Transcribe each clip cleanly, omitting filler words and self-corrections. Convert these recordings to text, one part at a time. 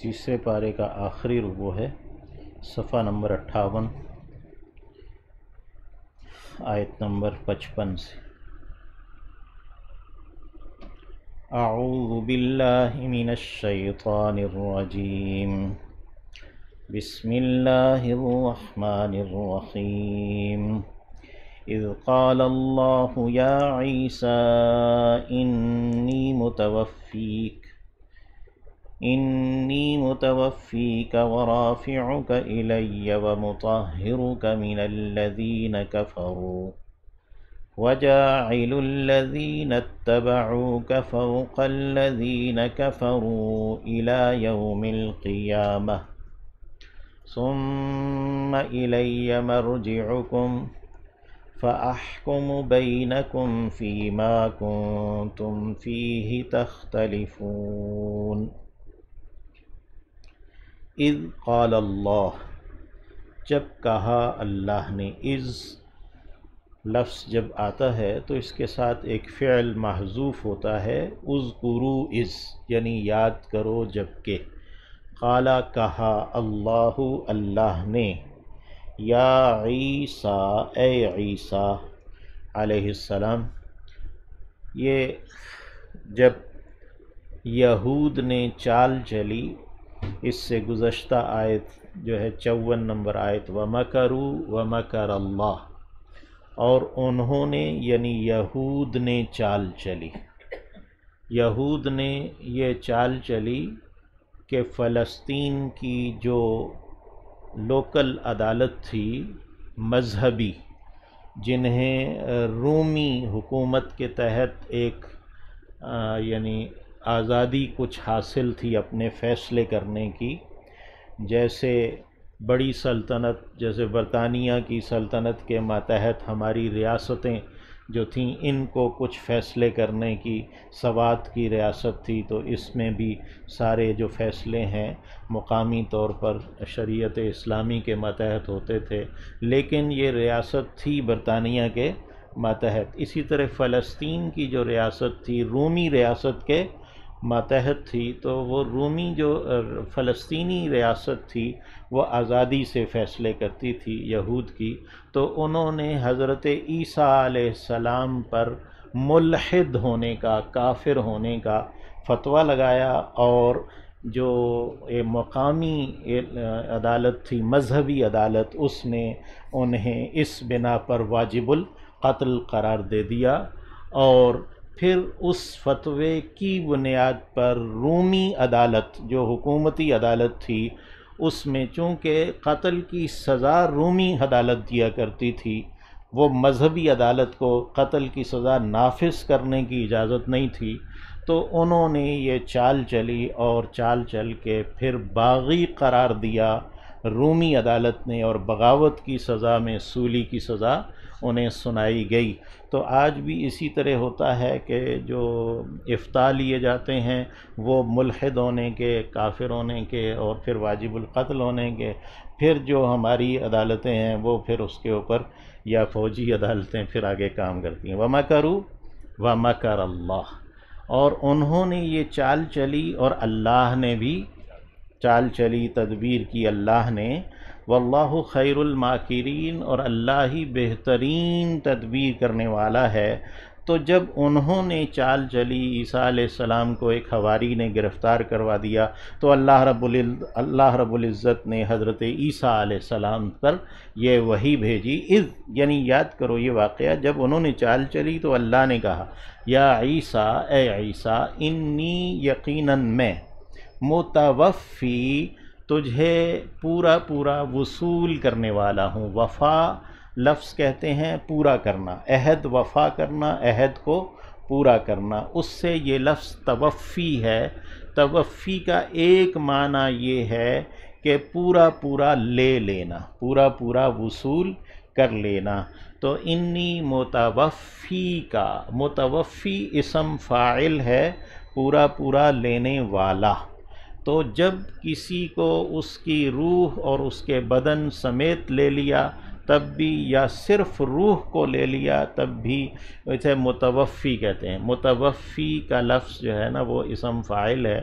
تیسرے پارے کا آخری رکوع ہے، صفحہ نمبر 58 آیت نمبر 55 سے۔ اعوذ باللہ من الشیطان الرجیم، بسم اللہ الرحمن الرحیم۔ اذ قال اللہ یا عیسیٰ انی متوفیک ورافعک الی ومطہرک من الذین کفروا وجاعل الذین اتبعوک فوق الذین کفروا الی یوم القیامہ ثم الی مرجعکم فأحكم بينكم فيما كنتم فيه تختلفون۔ اذ قال اللہ، جب کہا اللہ نے۔ اذ لفظ جب آتا ہے تو اس کے ساتھ ایک فعل محذوف ہوتا ہے، اذکروا اذ، یعنی یاد کرو جب کہ۔ قالا کہا، اللہ اللہ نے، یا عیسیٰ اے عیسیٰ علیہ السلام۔ یہ جب یہود نے چال چلی، اس سے گزشتہ آیت جو ہے 54 نمبر آیت، وَمَكَرُوا وَمَكَرَ اللَّهُ، اور انہوں نے یعنی یہود نے چال چلی۔ یہود نے یہ چال چلی کہ فلسطین کی جو لوکل عدالت تھی مذہبی، جنہیں رومی حکومت کے تحت ایک یعنی آزادی کچھ حاصل تھی اپنے فیصلے کرنے کی، جیسے بڑی سلطنت، جیسے برطانیہ کی سلطنت کے ماتحت ہماری ریاستیں جو تھیں، ان کو کچھ فیصلے کرنے کی سوات کی ریاست تھی، تو اس میں بھی سارے جو فیصلے ہیں مقامی طور پر شریعت اسلامی کے ماتحت ہوتے تھے، لیکن یہ ریاست تھی برطانیہ کے ماتحت۔ اسی طرح فلسطین کی جو ریاست تھی رومی ریاست کے ماتحت تھی، تو وہ رومی جو فلسطینی ریاست تھی وہ آزادی سے فیصلے کرتی تھی یہود کی، تو انہوں نے حضرت عیسیٰ علیہ السلام پر ملحد ہونے کا، کافر ہونے کا فتویٰ لگایا، اور جو مقامی عدالت تھی مذہبی عدالت، اس نے انہیں اس بنا پر واجب القتل قرار دے دیا، اور پھر اس فتوے کی بنیاد پر رومی عدالت جو حکومتی عدالت تھی، اس میں چونکہ قتل کی سزا رومی عدالت دیا کرتی تھی، وہ مذہبی عدالت کو قتل کی سزا نافذ کرنے کی اجازت نہیں تھی، تو انہوں نے یہ چال چلی اور چال چل کے پھر باغی قرار دیا رومی عدالت نے، اور بغاوت کی سزا میں سولی کی سزا انہیں سنائی گئی۔ تو آج بھی اسی طرح ہوتا ہے کہ جو افتاء لیے جاتے ہیں وہ ملحد ہونے کے، کافر ہونے کے، اور پھر واجب القتل ہونے کے، پھر جو ہماری عدالتیں ہیں وہ پھر اس کے اوپر، یا فوجی عدالتیں پھر آگے کام کرتی ہیں۔ وَمَكَرُوا وَمَكَرَ اللَّهُ، اور انہوں نے یہ چال چلی اور اللہ نے بھی چال چلی، تدبیر کی اللہ نے۔ واللہ خیر الماکرین، اور اللہ ہی بہترین تدبیر کرنے والا ہے۔ تو جب انہوں نے چال چلی، عیسیٰ علیہ السلام کو ایک حواری نے گرفتار کروا دیا، تو اللہ رب العزت نے حضرت عیسیٰ علیہ السلام پر یہ وحی بھیجی۔ اذ یعنی یاد کرو یہ واقعہ، جب انہوں نے چال چلی تو اللہ نے کہا، یا عیسیٰ اے عیسیٰ، انی یقیناً میں، متوفی تجھے پورا پورا وصول کرنے والا ہوں۔ وفا لفظ کہتے ہیں پورا کرنا، عہد وفا کرنا، عہد کو پورا کرنا، اس سے یہ لفظ توفی ہے۔ توفی کا ایک معنی یہ ہے کہ پورا پورا لے لینا، پورا پورا وصول کر لینا۔ تو انی متوفی کا، متوفی اسم فاعل ہے، پورا پورا لینے والا۔ تو جب کسی کو اس کی روح اور اس کے بدن سمیت لے لیا تب بھی، یا صرف روح کو لے لیا تب بھی اسے متوفی کہتے ہیں۔ متوفی کا لفظ جو ہے نا وہ اسم فاعل ہے۔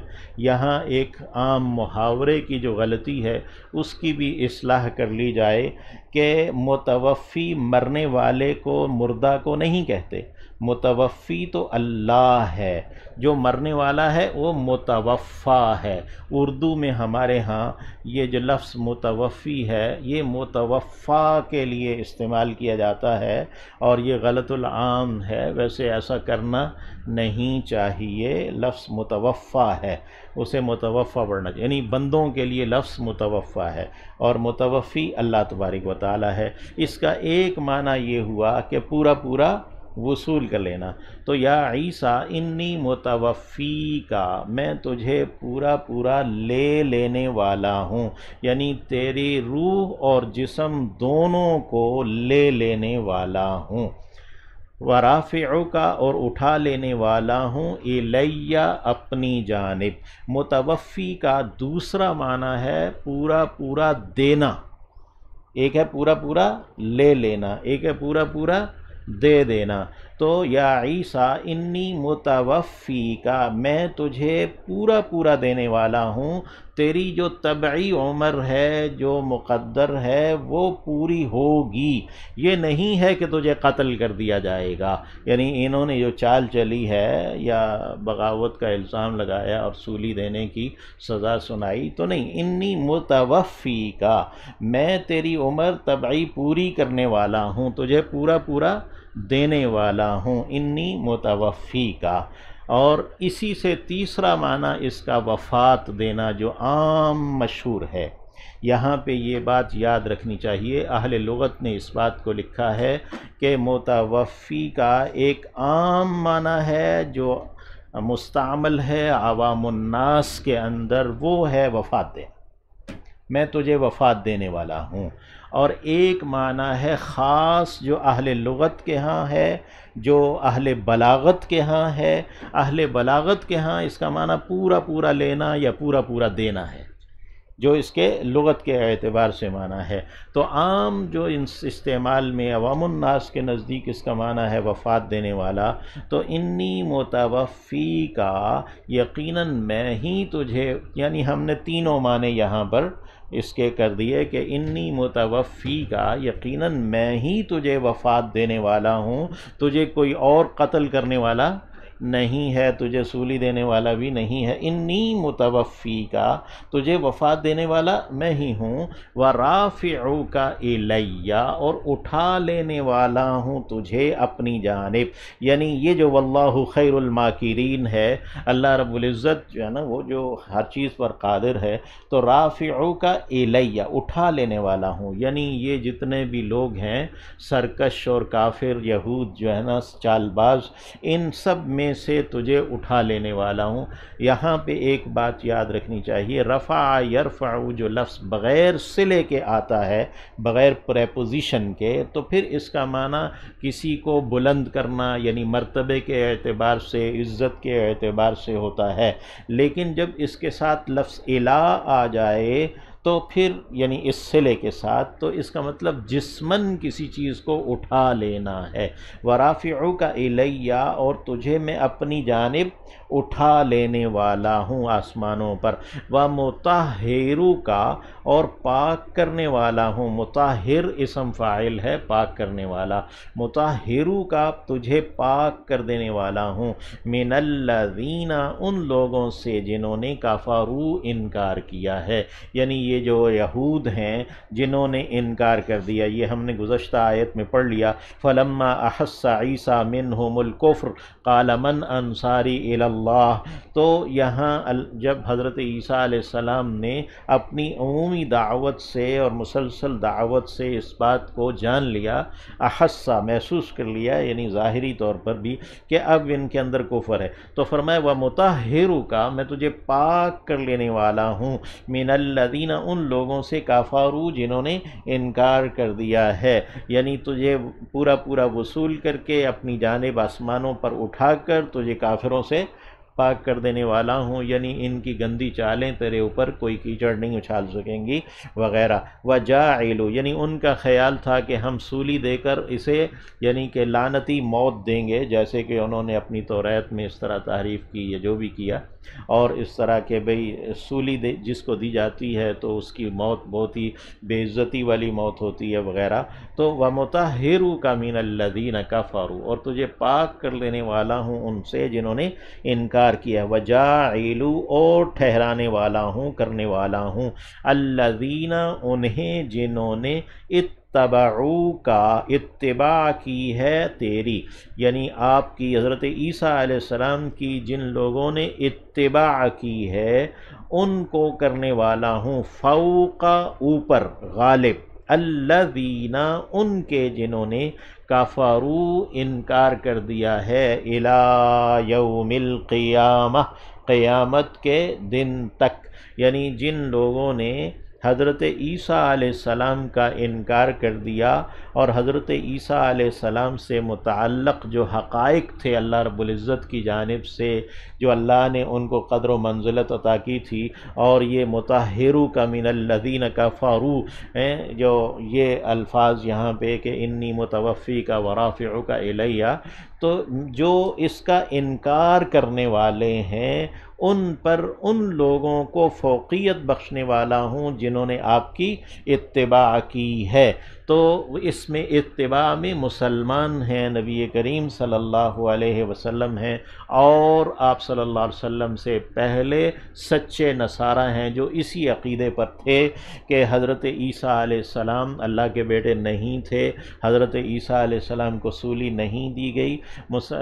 یہاں ایک عام محاورے کی جو غلطی ہے اس کی بھی اصلاح کر لی جائے کہ متوفی مرنے والے کو، مردہ کو نہیں کہتے، متوفی تو اللہ ہے، جو مرنے والا ہے وہ متوفا ہے۔ اردو میں ہمارے ہاں یہ جو لفظ متوفی ہے یہ متوفا کے لیے استعمال کیا جاتا ہے، اور یہ غلط العام ہے، ویسے ایسا کرنا نہیں چاہیے۔ لفظ متوفا ہے، اسے متوفا پڑھنا چاہیے، یعنی بندوں کے لیے لفظ متوفا ہے، اور متوفی اللہ تبارک و تعالی ہے۔ اس کا ایک معنی یہ ہوا کہ پورا پورا وصول کر لینا۔ تو یا عیسیٰ انی متوفی کا، میں تجھے پورا پورا لے لینے والا ہوں، یعنی تیری روح اور جسم دونوں کو لے لینے والا ہوں۔ ورافعک، اور اٹھا لینے والا ہوں، الیہ، اپنی جانب۔ متوفی کا دوسرا معنی ہے پورا پورا دینا، ایک ہے پورا پورا لے لینا، ایک ہے پورا پورا دے دینا۔ تو یا عیسیٰ انی متوفی کا، میں تجھے پورا پورا دینے والا ہوں، تیری جو طبعی عمر ہے، جو مقدر ہے، وہ پوری ہوگی۔ یہ نہیں ہے کہ تجھے قتل کر دیا جائے گا، یعنی انہوں نے جو چال چلی ہے یا بغاوت کا الزام لگایا اور سولی دینے کی سزا سنائی، تو نہیں، انی متوفی کا، میں تیری عمر طبعی پوری کرنے والا ہوں، تجھے پورا پورا دینے والا ہوں، انی متوفی کا۔ اور اسی سے تیسرا معنی اس کا وفات دینا جو عام مشہور ہے۔ یہاں پہ یہ بات یاد رکھنی چاہیے، اہل لغت نے اس بات کو لکھا ہے کہ متوفی کا ایک عام معنی ہے جو مستعمل ہے عوام الناس کے اندر، وہ ہے وفات دینا، میں تجھے وفات دینے والا ہوں۔ اور ایک معنی ہے خاص جو اہل لغت کے ہاں ہے، جو اہل بلاغت کے ہاں ہے۔ اہل بلاغت کے ہاں اس کا معنی پورا پورا لینا یا پورا پورا دینا ہے، جو اس کے لغت کے اعتبار سے معنی ہے۔ تو عام جو استعمال میں عوام الناس کے نزدیک اس کا معنی ہے وفات دینے والا، تو انی متوفی کا، یقیناً میں ہی تجھے، یعنی ہم نے تینوں معنی یہاں پر اس کے کر دیے کہ انی متوفی کا، یقیناً میں ہی تجھے وفات دینے والا ہوں، تجھے کوئی اور قتل کرنے والا نہیں ہے، تجھے سولی دینے والا بھی نہیں ہے۔ انی متوفی کا، تجھے وفات دینے والا میں ہی ہوں۔ ورافعک الیہ، اور اٹھا لینے والا ہوں تجھے اپنی جانب، یعنی یہ جو واللہ خیر الماکرین ہے، اللہ رب العزت جو ہے نا وہ جو ہر چیز پر قادر ہے، تو رافعک الیہ، اٹھا لینے والا ہوں، یعنی یہ جتنے بھی لوگ ہیں سرکش اور کافر، یہود جو ہے نا چال باز، ان سب میں سے تجھے اٹھا لینے والا ہوں۔ یہاں پہ ایک بات یاد رکھنی چاہیے، رفع یرفع جو لفظ بغیر صلے کے آتا ہے، بغیر پریپوزیشن کے، تو پھر اس کا معنی کسی کو بلند کرنا، یعنی مرتبے کے اعتبار سے، عزت کے اعتبار سے ہوتا ہے۔ لیکن جب اس کے ساتھ لفظ الا آ جائے تو پھر یعنی اس صلے کے ساتھ، تو اس کا مطلب جسماً کسی چیز کو اٹھا لینا ہے۔ ورافعک الیہ، اور تجھے میں اپنی جانب اٹھا لینے والا ہوں آسمانوں پر۔ ومطہرک، اور پاک کرنے والا ہوں، مطہر اسم فاعل ہے پاک کرنے والا، مطہرک، تجھے پاک کر دینے والا ہوں، من الذین، ان لوگوں سے جنہوں نے کفروا، انکار کیا ہے، یعنی یہ جو یہود ہیں جنہوں نے انکار کر دیا۔ یہ ہم نے گزشتہ آیت میں پڑھ لیا، فلما احس عیسیٰ منہم الکفر قال من انصاری الی اللہ۔ تو یہاں جب حضرت عیسیٰ علیہ السلام نے اپنی عمومی دعوت سے اور مسلسل دعوت سے اس بات کو جان لیا، احسا، محسوس کر لیا، یعنی ظاہری طور پر بھی کہ اب ان کے اندر کفر ہے، تو فرمایا ومطہرک، میں تجھے پاک کر لینے والا ہوں، من الذین، ان لوگوں سے کفروا، جنہوں نے انکار کر دیا ہے، یعنی تجھے پورا پورا وصول کر کے اپنی جانب آسمانوں پر اٹھا کر تجھے کافروں سے پاک کر دینے والا ہوں، یعنی ان کی گندی چالیں تیرے اوپر کوئی کیچڑ نہیں اچھال سکیں گی وغیرہ۔ وجاعل، یعنی ان کا خیال تھا کہ ہم سولی دے کر اسے یعنی کہ لعنتی موت دیں گے، جیسے کہ انہوں نے اپنی توریت میں اس طرح تعریف کی یا جو بھی کیا، اور اس طرح کہ بھئی سولی جس کو دی جاتی ہے تو اس کی موت بہت ہی بے عزتی والی موت ہوتی ہے وغیرہ۔ تو وَمُطَهِّرُكَ مِنَ الَّذِينَ كَفَرُوا، اور تجھے پاک کر لینے والا ہوں ان سے جنہوں نے انکار کیا، وَجَاعِلُ، اور ٹھہرانے والا ہوں، کرنے والا ہوں، الَّذِينَ، انہیں جنہوں نے اتبعو کا اتباع کی ہے تیری، یعنی آپ کی حضرت عیسیٰ علیہ السلام کی جن لوگوں نے اتباع کی ہے ان کو کرنے والا ہوں، فوق، اوپر، غالب، الذین، ان کے جنہوں نے کفروا، انکار کر دیا ہے، الی یوم القیامہ، قیامت کے دن تک، یعنی جن لوگوں نے حضرت عیسیٰ علیہ السلام کا انکار کر دیا اور حضرت عیسیٰ علیہ السلام سے متعلق جو حقائق تھے اللہ رب العزت کی جانب سے، جو اللہ نے ان کو قدر و منزلت عطا کی تھی، اور یہ مطہرک من الذین کفروا، جو یہ الفاظ یہاں پہ کہ انی متوفیک ورافعک الیہ، تو جو اس کا انکار کرنے والے ہیں ان پر ان لوگوں کو فوقیت بخشنے والا ہوں جنہوں نے آپ کی اتباع کی ہے۔ تو اس میں اتباع میں مسلمان ہیں، نبی کریم صلی اللہ علیہ وسلم ہیں، اور آپ صلی اللہ علیہ وسلم سے پہلے سچے نصارہ ہیں جو اسی عقیدے پر تھے کہ حضرت عیسیٰ علیہ السلام اللہ کے بیٹے نہیں تھے، حضرت عیسیٰ علیہ السلام کو سولی نہیں دی گئی۔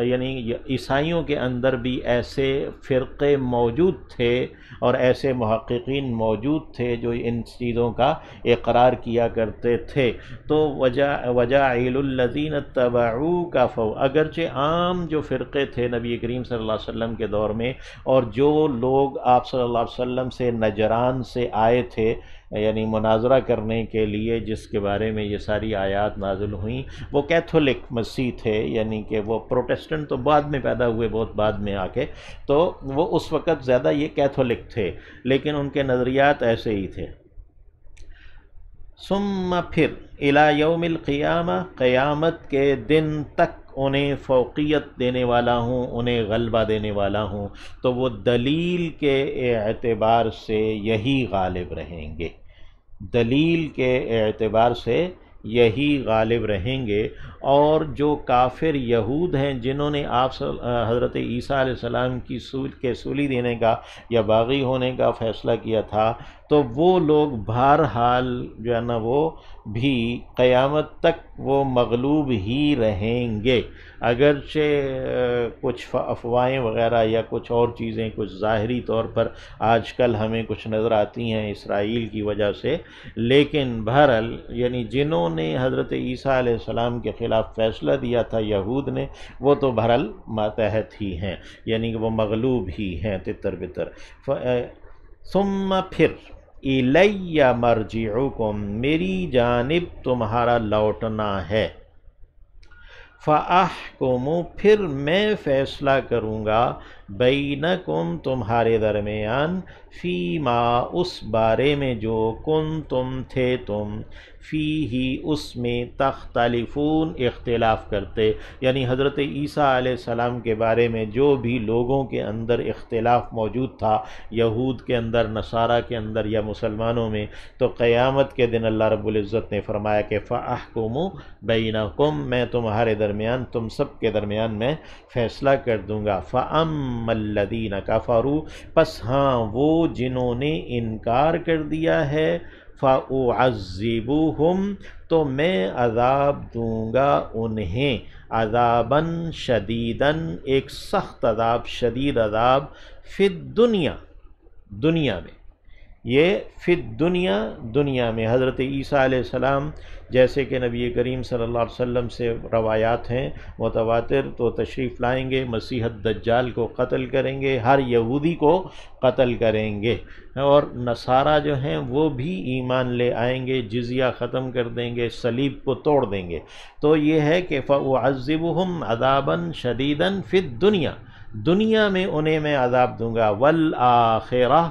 یعنی عیسائیوں کے اندر بھی ایسے فرقے موجود تھے اور ایسے محققین موجود تھے جو ان چیزوں کا اقرار کیا کرتے تھے۔ تو وجاعل الذین اتبعوک، اگرچہ عام جو فرقے تھے نبی کریم صلی اللہ علیہ وسلم کے دور میں، اور جو لوگ آپ صلی اللہ علیہ وسلم سے نجران سے آئے تھے یعنی مناظرہ کرنے کے لیے، جس کے بارے میں یہ ساری آیات نازل ہوئیں، وہ کیتھولک مسیح تھے، یعنی کہ وہ پروٹسٹنٹ تو بعد میں پیدا ہوئے، بہت بعد میں آ کے، تو وہ اس وقت زیادہ یہ کیتھولک تھے، لیکن ان کے نظریات ایسے ہی تھے۔ ثم، پھر، الی یوم القیامہ، قیامت کے دن تک انہیں فوقیت دینے والا ہوں، انہیں غلبہ دینے والا ہوں، تو وہ دلیل کے اعتبار سے یہی غالب رہیں گے، دلیل کے اعتبار سے یہی غالب رہیں گے۔ اور جو کافر یہود ہیں جنہوں نے آپ حضرت عیسیٰ علیہ السلام کی سولی دینے کا یا باغی ہونے کا فیصلہ کیا تھا، تو وہ لوگ بہرحال جو ہے نا وہ بھی قیامت تک وہ مغلوب ہی رہیں گے، اگرچہ کچھ افواہیں وغیرہ یا کچھ اور چیزیں کچھ ظاہری طور پر آج کل ہمیں کچھ نظر آتی ہیں اسرائیل کی وجہ سے، لیکن بہرحال یعنی جنہوں نے حضرت عیسیٰ علیہ السلام کے خلاف فیصلہ دیا تھا یہود نے، وہ تو بہرحال ماتحت ہی ہیں، یعنی کہ وہ مغلوب ہی ہیں تتر بتر۔ ثم، پھر، الی مرجعکم، میری جانب تمہارا لوٹنا ہے، فاحکم، پھر میں فیصلہ کروں گا، بینکم، تمہارے درمیان، فیما، اس بارے میں جو کنتم تھے تم، فیہی، اس میں، تختلفون، اختلاف کرتے، یعنی حضرت عیسیٰ علیہ السلام کے بارے میں جو بھی لوگوں کے اندر اختلاف موجود تھا، یہود کے اندر، نصارہ کے اندر یا مسلمانوں میں، تو قیامت کے دن اللہ رب العزت نے فرمایا کہ فاحکم بینکم، میں تمہارے درمیان، تم سب کے درمیان میں فیصلہ کر دوں گا۔ فَأَمَّا الَّذِينَ كَفَرُوا، پس ہاں وہ جنہوں نے انکار کر دیا ہے، فَأُعَذِّبُهُمْ، تو میں عذاب دوں گا انہیں، عذاباً شدیداً، ایک سخت عذاب، شدید عذاب، فی الدنیا، دنیا میں، یہ فی الدنیا، دنیا میں، حضرت عیسیٰ علیہ السلام جیسے کہ نبی کریم صلی اللہ علیہ وسلم سے روایات ہیں متواتر، تو تشریف لائیں گے، مسیح الدجال کو قتل کریں گے، ہر یہودی کو قتل کریں گے، اور نصارہ جو ہیں وہ بھی ایمان لے آئیں گے، جزیہ ختم کر دیں گے، صلیب کو توڑ دیں گے۔ تو یہ ہے کہ فَأُعَذِّبُهُمْ عَذَابًا شَدِيدًا فِي الدُّنْيَا، دنیا میں انہیں میں عذاب دوں گا، والآخرہ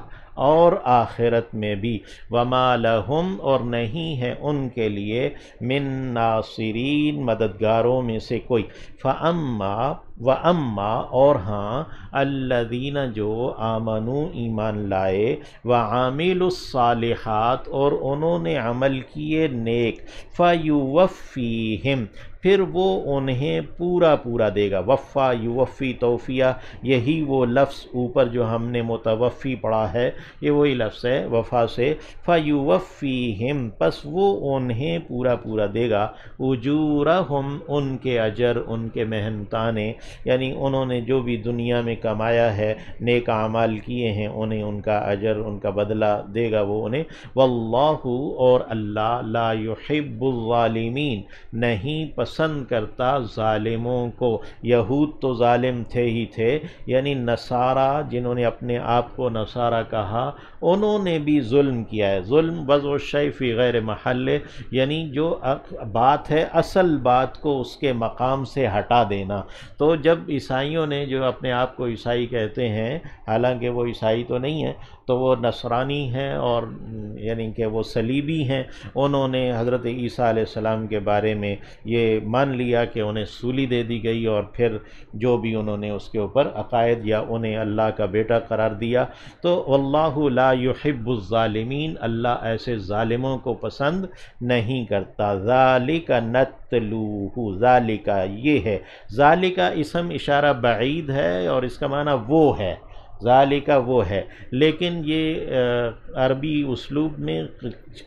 اور آخرت میں بھی، وما لہم اور نہیں ہے ان کے لیے من ناصرین مددگاروں میں سے کوئی، وَأَمَّا اور ہاں الذین جو آمنوا ایمان لائے، وعاملوا الصالحات اور انہوں نے عمل کیے نیک، فَيُوَفِّيهِمْ پھر وہ انہیں پورا پورا دے گا۔ وفا یوفی توفیہ، یہی وہ لفظ اوپر جو ہم نے متوفی پڑھا ہے یہ وہی لفظ ہے وفا سے، فَيُوَفِّيهِمْ پس وہ انہیں پورا پورا دے گا، اجورہم ان کے اجر، ان کے محنتانے، یعنی انہوں نے جو بھی دنیا میں کمایا ہے نیک اعمال کیے ہیں انہیں ان کا اجر، ان کا بدلہ دے گا وہ انہیں۔ واللہ اور اللہ لا یحب الظالمین نہیں پسند کرتا ظالموں کو۔ یہود تو ظالم تھے ہی تھے، یعنی نصارہ جنہوں نے اپنے آپ کو نصارہ کہا انہوں نے بھی ظلم کیا ہے۔ ظلم وضع الشیء فی غیر محل، یعنی جو بات ہے اصل بات کو اس کے مقام سے ہٹا دینا۔ تو جب عیسائیوں نے جو اپنے آپ کو عیسائی کہتے ہیں حالانکہ وہ عیسائی تو نہیں ہیں، تو وہ نصرانی ہیں اور یعنی کہ وہ صلیبی ہیں، انہوں نے حضرت عیسیٰ علیہ السلام کے بارے میں یہ مان لیا کہ انہیں سولی دے دی گئی، اور پھر جو بھی انہوں نے اس کے اوپر عقائد یا انہیں اللہ کا بیٹا قرار دیا۔ تو واللہ لا یحب الظالمین، اللہ ایسے ظالموں کو پسند نہیں کرتا۔ ذالک نتلوہ، ذالک یہ ہے، ذالک اسم اشارہ بعید ہے اور اس کا معنی وہ ہے، ذالک وہ ہے، لیکن یہ عربی اسلوب میں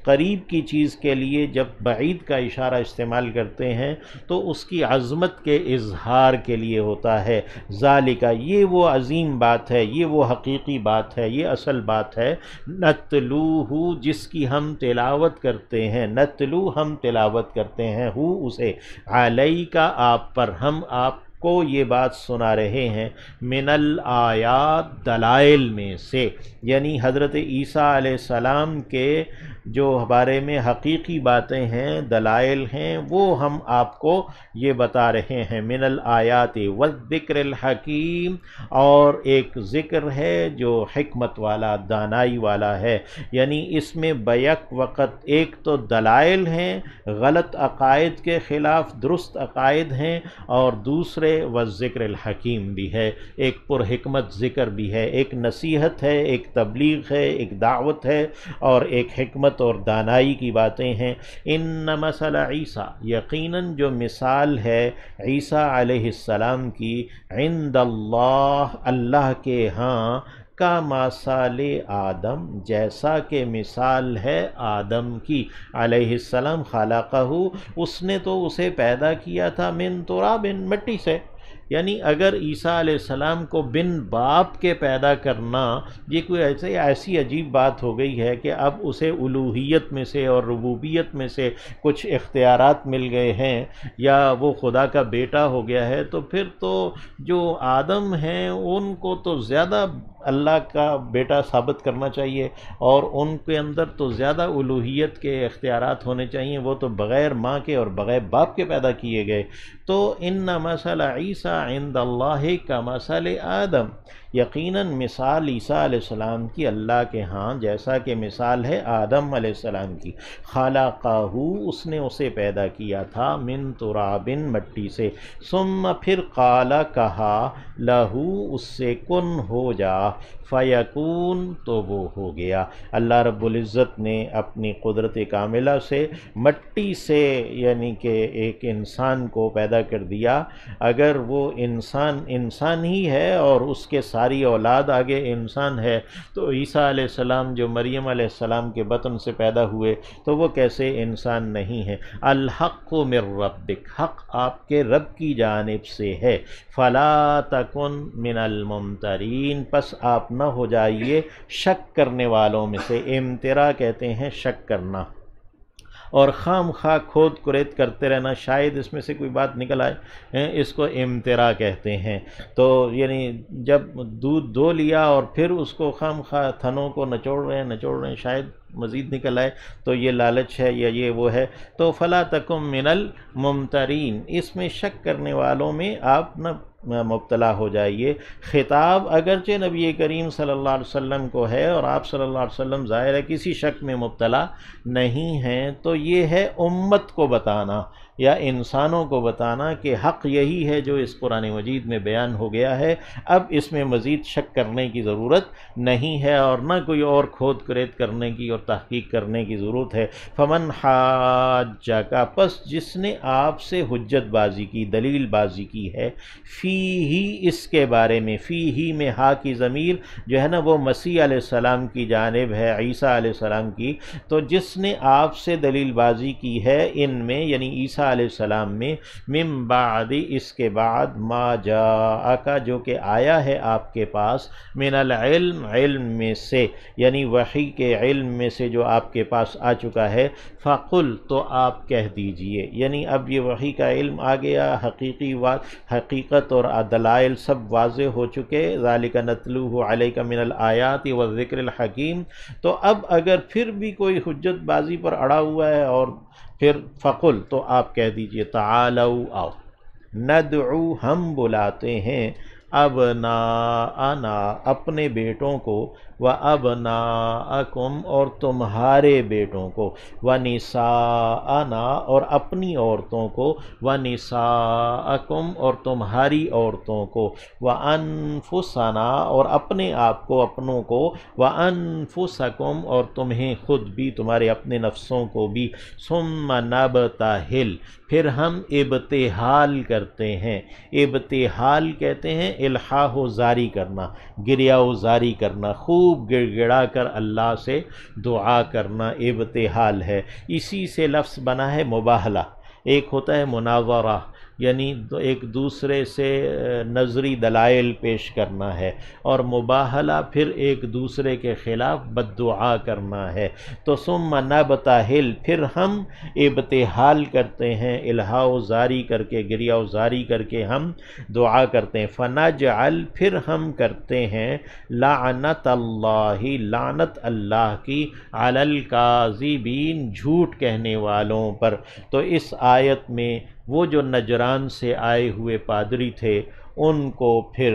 قریب کی چیز کے لیے جب بعید کا اشارہ استعمال کرتے ہیں تو اس کی عظمت کے اظہار کے لیے ہوتا ہے۔ ذالک یہ وہ عظیم بات ہے، یہ وہ حقیقی بات ہے، یہ اصل بات ہے، نتلوہ جس کی ہم تلاوت کرتے ہیں، نتلو ہم تلاوت کرتے ہیں، ہو اسے، علیک آپ پر، ہم آپ کو یہ بات سنا رہے ہیں، من الآیات دلائل میں سے، یعنی حضرت عیسیٰ علیہ السلام کے جو بارے میں حقیقی باتیں ہیں، دلائل ہیں، وہ ہم آپ کو یہ بتا رہے ہیں۔ من الآیات والذکر الحکیم، اور ایک ذکر ہے جو حکمت والا، دانائی والا ہے، یعنی اس میں بیک وقت ایک تو دلائل ہیں، غلط عقائد کے خلاف درست عقائد ہیں، اور دوسرے والذکر الحکیم بھی ہے، ایک پر حکمت ذکر بھی ہے، ایک نصیحت ہے، ایک تبلیغ ہے، ایک دعوت ہے، اور ایک حکمت اور دانائی کی باتیں ہیں۔ ان مثل عیسیٰ یقیناً جو مثال ہے عیسیٰ علیہ السلام کی، عند اللہ اللہ کے ہاں، کا مثال آدم جیسا کہ مثال ہے آدم کی علیہ السلام، خلقہ اس نے تو اسے پیدا کیا تھا، من تراب مٹی سے، یعنی اگر عیسیٰ علیہ السلام کو بن باپ کے پیدا کرنا یہ کوئی ایسی عجیب بات ہو گئی ہے کہ اب اسے الوہیت میں سے اور ربوبیت میں سے کچھ اختیارات مل گئے ہیں یا وہ خدا کا بیٹا ہو گیا ہے، تو پھر تو جو آدم ہیں ان کو تو زیادہ اللہ کا بیٹا ثابت کرنا چاہیے، اور ان کے اندر تو زیادہ الوہیت کے اختیارات ہونے چاہیے، وہ تو بغیر ماں کے اور بغیر باپ کے پیدا کیے گئے۔ تو ان مثل عیسیٰ عند اللہ کا مثل آدم، یقیناً مثال عیسیٰ علیہ السلام کی اللہ کے ہاں جیسا کہ مثال ہے آدم علیہ السلام کی، خلقہ اس نے اسے پیدا کیا تھا، من تراب مٹی سے، ثم پھر قال کہا، لہو اس سے، کن ہو جا، فیکون تو وہ ہو گیا۔ اللہ رب العزت نے اپنی قدرت کاملہ سے مٹی سے یعنی کہ ایک انسان کو پیدا کر دیا، اگر وہ انسان ہی ہے اور اس کے ساری اولاد آگے انسان ہے، تو عیسیٰ علیہ السلام جو مریم علیہ السلام کے بطن سے پیدا ہوئے تو وہ کیسے انسان نہیں ہے؟ الحق من ربک، حق آپ کے رب کی جانب سے ہے، فلا تکن من الممترین پس آپ نہ ہو جائیے شک کرنے والوں میں سے۔ امترا کہتے ہیں شک کرنا، اور خام خواہ کھود کرید کرتے رہنا، شاید اس میں سے کوئی بات نکل آئے، اس کو امترا کہتے ہیں۔ تو یعنی جب دودھ دو لیا اور پھر اس کو خام خواہ تھنوں کو نچوڑ رہے ہیں، شاید مزید نکل آئے، تو یہ لالچ ہے یا یہ وہ ہے۔ تو فلا تکم من الممترین، اس میں شک کرنے والوں میں آپ نہ مبتلا ہو جائیے۔ خطاب اگرچہ نبی کریم صلی اللہ علیہ وسلم کو ہے اور آپ صلی اللہ علیہ وسلم ظاہر ہے کسی شک میں مبتلا نہیں ہیں، تو یہ ہے امت کو بتانا یا انسانوں کو بتانا کہ حق یہی ہے جو اس قرآن مجید میں بیان ہو گیا ہے، اب اس میں مزید شک کرنے کی ضرورت نہیں ہے اور نہ کوئی اور کھود کرید کرنے کی اور تحقیق کرنے کی ضرورت ہے۔ فمن حاجہ کا، پس جس نے آپ سے حجت بازی کی، دلیل بازی کی ہے، فی ہی اس کے بارے میں، فی ہی میں ہا کی ضمیر جو ہے نا وہ مسیح علیہ السلام کی جانب ہے، عیسیٰ علیہ السلام کی، تو جس نے آپ سے دلیل بازی کی ہے ان میں یعنی عیسیٰ علیہ السلام میں، من بعد اس کے بعد، ما جاءک جو کہ آیا ہے آپ کے پاس، من العلم علم میں سے یعنی وحی کے علم میں سے جو آپ کے پاس آ چکا ہے، فقل تو آپ کہہ دیجئے، یعنی اب یہ وحی کا علم آ گیا، حقیقت اور دلائل سب واضح ہو چکے، ذالک نتلوہ علیک من الآیات والذکر الحکیم، تو اب اگر پھر بھی کوئی حجت بازی پر اڑا ہوا ہے اور پھر فقل تو آپ کہہ دیجئے، تعالوا آؤ، ندعو ہم بلاتے ہیں، ابناءنا اپنے بیٹوں کو، وابناءکم اور تمہارے بیٹوں کو، ونساءنا اور اپنی عورتوں کو، ونساءکم اور تمہاری عورتوں کو، وانفسنا اور اپنے آپ کو اپنوں کو، وانفسکم اور تمہیں خود بھی تمہارے اپنے نفسوں کو بھی، ثم نبتہل پھر ہم ابتحال کرتے ہیں، ابتحال کہتے ہیں الحاح و زاری کرنا، گریا و زاری کرنا، خوب گڑ گڑا کر اللہ سے دعا کرنا ابتحال ہے۔ اسی سے لفظ بنا ہے مباہلہ، ایک ہوتا ہے مناظرہ یعنی ایک دوسرے سے نظری دلائل پیش کرنا ہے، اور مباہلہ پھر ایک دوسرے کے خلاف بددعا کرنا ہے، تو ثم نبتہل پھر ہم ابتحال کرتے ہیں، الہا و زاری کر کے، گریہ و زاری کر کے ہم دعا کرتے ہیں، فنجعل پھر ہم کرتے ہیں، لعنت اللہ لعنت اللہ کی، علی الکاذبین جھوٹ کہنے والوں پر۔ تو اس آیت میں وہ جو نجران سے آئے ہوئے پادری تھے ان کو پھر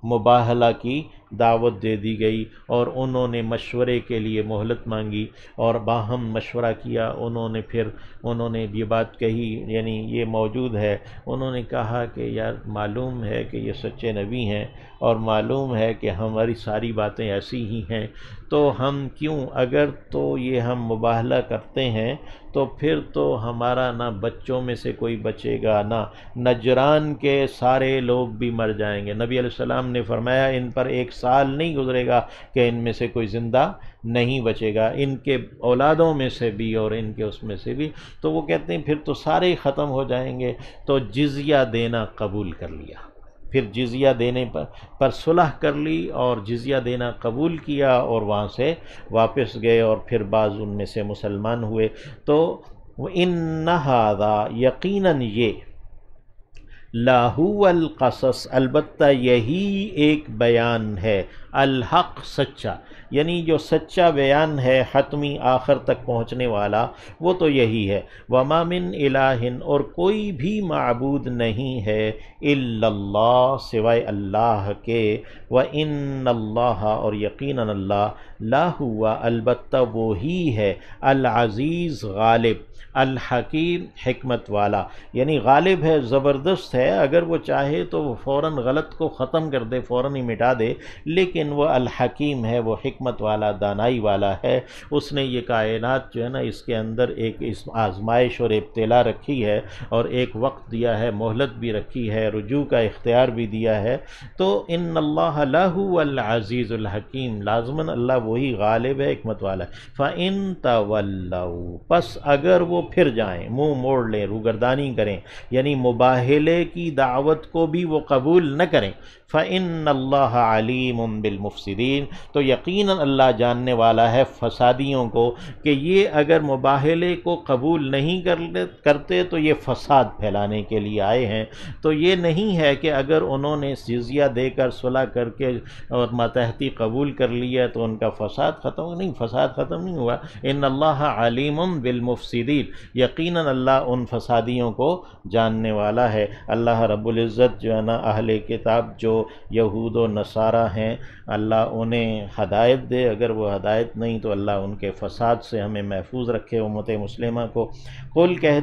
مباہلہ کی دعوت دے دی گئی، اور انہوں نے مشورے کے لیے مہلت مانگی اور باہم مشورہ کیا، انہوں نے یہ بات کہی، یعنی یہ موجود ہے، انہوں نے کہا کہ یار معلوم ہے کہ یہ سچے نبی ہیں اور معلوم ہے کہ ہماری ساری باتیں ایسی ہی ہیں، تو ہم کیوں، اگر تو یہ ہم مباہلہ کرتے ہیں تو پھر تو ہمارا نہ بچوں میں سے کوئی بچے گا، نہ نجران کے سارے لوگ بھی مر جائیں گے۔ نبی علیہ السلام نے فرمایا ان پر 1 سال نہیں گزرے گا کہ ان میں سے کوئی زندہ نہیں بچے گا، ان کے اولادوں میں سے بھی اور ان کے اس میں سے بھی، تو وہ کہتے ہیں پھر تو سارے ہی ختم ہو جائیں گے، تو جزیہ دینا قبول کر لیا، پھر جزیہ دینے پر صلح کر لی اور جزیہ دینا قبول کیا اور وہاں سے واپس گئے، اور پھر بعض ان میں سے مسلمان ہوئے۔ تو وَإِنَّ هَذَا یقیناً یہ، لَهُوَ الْقَصَص البتہ یہی ایک بیان ہے، الحق سچا، یعنی جو سچا بیان ہے حتمی آخر تک پہنچنے والا وہ تو یہی ہے، وَمَا مِنْ إِلَٰهٍ اور کوئی بھی معبود نہیں ہے، إِلَّا اللَّهُ سوائے اللہ کے، وَإِنَّ اللَّهَ اور یقیناً اللہ، لَهُوَ البتہ وہی ہے، العزیز غالب، الحکیم حکمت والا، یعنی غالب ہے، زبردست ہے، اگر وہ چاہے تو وہ فوراً غلط کو ختم کر دے، فوراً ہی مٹا دے، لیکن وہ الحکیم ہے، وہ حکمت والا، دانائی والا ہے۔ اس نے یہ کائنات جو ہے نا اس کے اندر ایک آزمائش اور ابتلا رکھی ہے، اور ایک وقت دیا ہے، مہلت بھی رکھی ہے، رجوع کا اختیار بھی دیا ہے، تو ان اللہ لَهُوَ العزیز الحکیم، لازماً اللہ وہی غالب ہے، حکمت والا ہے۔ فَإِن تَوَلَّوْا پس اگر وہ پھر جائیں، منہ موڑ لیں، روگردانی کریں، یعنی مباہلے کی دعوت کو بھی وہ قبول نہ کریں، فَإِنَّ اللَّهَ عَلِيمٌ بالمفسدین، تو یقیناً اللہ جاننے والا ہے فسادیوں کو کہ یہ اگر مباہلے کو قبول نہیں کرتے تو یہ فساد پھیلانے کے لیے آئے ہیں۔ تو یہ نہیں ہے کہ اگر انہوں نے جزیہ دے کر صلح کر کے اور ماتحتی قبول کر لیا تو ان کا فساد ختم نہیں، فساد ختم نہیں ہوا۔ ان اللہ علیم بالمفسدین، یقیناً اللہ ان فسادیوں کو جاننے والا ہے۔ اللہ رب العزت جو ہے نا اہل کتاب جو یہود و نصارہ ہیں، اللہ انہیں ہدایت دے، اگر وہ ہدایت نہیں تو اللہ ان کے فساد سے ہمیں محفوظ رکھے۔ امت مسلمہ کو قل کہہ